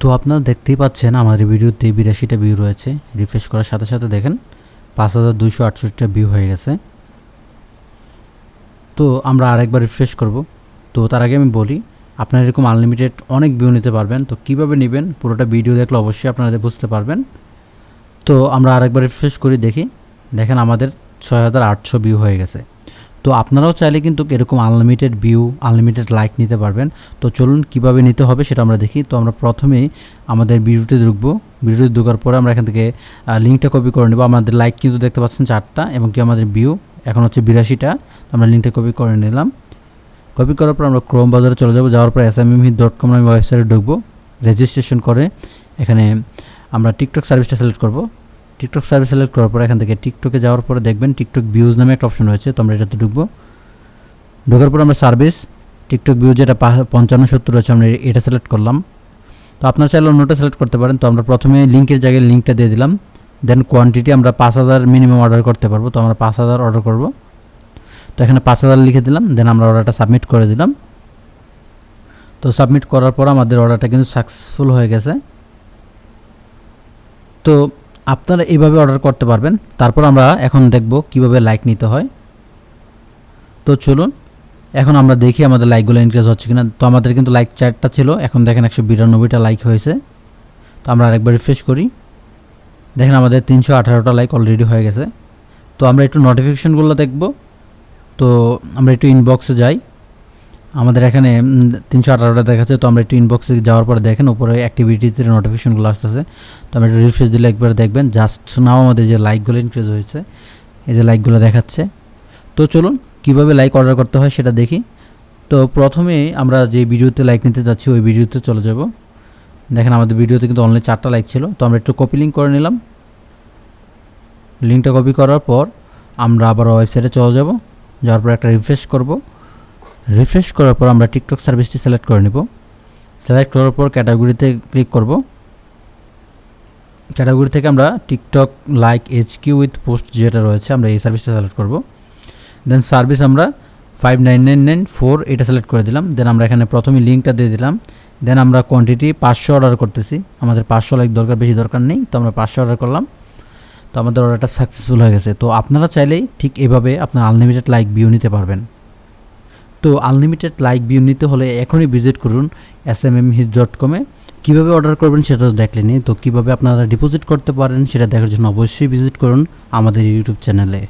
তো আপনারা দেখতেই পাচ্ছেন আমাদের ভিডিওতে 82টা ভিউ রয়েছে। রিফ্রেশ করার সাথে সাথে দেখেন 5268টা ভিউ হয়ে গেছে। তো আমরা আরেকবার রিফ্রেশ করব। তো তার আগে আমি বলি, আপনারা এরকম আনলিমিটেড অনেক ভিউ নিতে পারবেন। তো কিভাবে নেবেন পুরোটা ভিডিও দেখলে অবশ্যই আপনারা বুঝতে পারবেন। তো আমরা আরেকবার রিফ্রেশ করি, দেখেন আমাদের 6800 ভিউ হয়ে গেছে। তো আপনারাও চাইলে কিন্তু এরকম আনলিমিটেড ভিউ, আনলিমিটেড লাইক নিতে পারবেন। তো চলুন কিভাবে নিতে হবে সেটা আমরা দেখি। তো আমরা প্রথমেই আমাদের ভিডিওতে ঢুকবো। ভিডিওতে ঢোকার পরে আমরা এখান থেকে লিঙ্কটা কপি করে নেব। আমাদের লাইক কিন্তু দেখতে পাচ্ছেন 4টা এবং কি আমাদের ভিউ এখন হচ্ছে 82টা। আমরা লিঙ্কটা কপি করে নিলাম। কপি করার পর আমরা ক্রোম ব্রাউজারে চলে যাব। যাওয়ার পর smmhi.com নামে ওয়েবসাইটে ঢুকবো। রেজিস্ট্রেশন করে এখানে আমরা টিকটক সার্ভিসটা সিলেক্ট করব। টিকটক সার্ভিস সিলেক্ট করার পর এখান থেকে টিকটকে যাওয়ার পরে দেখবেন টিকটক ভিউজ নামে একটা অপশন রয়েছে। তো আমরা এটাতে ঢুকবো। ঢোকার পর আমরা সার্ভিস টিকটক ভিউজ যেটা 55-70 রয়েছে, আমরা এটা সিলেক্ট করলাম। তো আপনারা চাইলে অন্যটা সিলেক্ট করতে পারেন। তো আমরা প্রথমে লিঙ্কের জায়গায় লিঙ্কটা দিয়ে দিলাম। দেন কোয়ান্টিটি আমরা 5000 মিনিমাম অর্ডার করতে পারবো। তো আমরা 5000 অর্ডার করব। তো এখানে 5000 লিখে দিলাম। দেন আমরা অর্ডারটা সাবমিট করে দিলাম। তো সাবমিট করার পর আমাদের অর্ডারটা কিন্তু সাকসেসফুল হয়ে গেছে। তো আপনারা এইভাবে অর্ডার করতে পারবেন। তারপর আমরা এখন দেখব কিভাবে লাইক নিতে হয়। তো চলুন এখন আমরা দেখি আমাদের লাইকগুলো ইনক্রিজ হচ্ছে কিনা। তো আমাদের কিন্তু লাইক 4টা ছিল, এখন দেখেন 192টা লাইক হয়েছে। তো আমরা আরেকবার রিফ্রেশ করি, দেখেন আমাদের 318টা লাইক অলরেডি হয়ে গেছে। তো আমরা একটু নোটিফিকেশনগুলো দেখব। তো আমরা একটু ইনবক্সে যাই। আমাদের এখানে 318টা দেখাচ্ছে। তো আমরা একটু ইনবক্সে যাওয়ার পরে দেখেন উপরে অ্যাক্টিভিটিতে নোটিফিকেশনগুলো আসতেছে। তো আমরা একটু রিফ্রেশ দিলে একবার দেখবেন জাস্ট নাও আমাদের যে লাইকগুলো ইনক্রিজ হয়েছে, এই যে লাইকগুলো দেখাচ্ছে। তো চলুন কীভাবে লাইক অর্ডার করতে হয় সেটা দেখি। তো প্রথমে আমরা যে ভিডিওতে লাইক নিতে যাচ্ছি ওই ভিডিওতে চলে যাব। দেখেন আমাদের ভিডিওতে কিন্তু অনলি 4টা লাইক ছিল। তো আমরা একটু কপি লিঙ্ক করে নিলাম। লিঙ্কটা কপি করার পর আমরা আবার ওয়েবসাইটে চলে যাব। যাওয়ার পর একটা রিফ্রেশ করব। রিফ্রেশ করার পর আমরা টিকটক সার্ভিসটি সিলেক্ট করে নেব। সিলেক্ট করার পর ক্যাটাগরিতে ক্লিক করব। ক্যাটাগরি থেকে আমরা TikTok like HQ with post যেটা রয়েছে আমরা এই সার্ভিসটা সিলেক্ট করব। দেন সার্ভিস আমরা 59994 এটা সিলেক্ট করে দিলাম। দেন আমরা এখানে প্রথমে লিঙ্কটা দিয়ে দিলাম। দেন আমরা কোয়ান্টিটি 500 অর্ডার করতেছি। আমাদের 500 লাইক দরকার, বেশি দরকার নেই। তো আমরা 500 অর্ডার করলাম। তো আমাদের অর্ডারটা সাকসেসফুল হয়ে গেছে। তো আপনারা চাইলেই ঠিক এভাবে আপনার আনলিমিটেড লাইক ভিউ নিতে পারবেন। তো আনলিমিটেড লাইক ভিউ নিতে হলে এখনই ভিজিট করুন smmhi.com-এ। কীভাবে অর্ডার করবেন সেটা তো দেখলেনই। তো কীভাবে আপনারা ডিপোজিট করতে পারেন সেটা দেখার জন্য অবশ্যই ভিজিট করুন আমাদের ইউটিউব চ্যানেলে।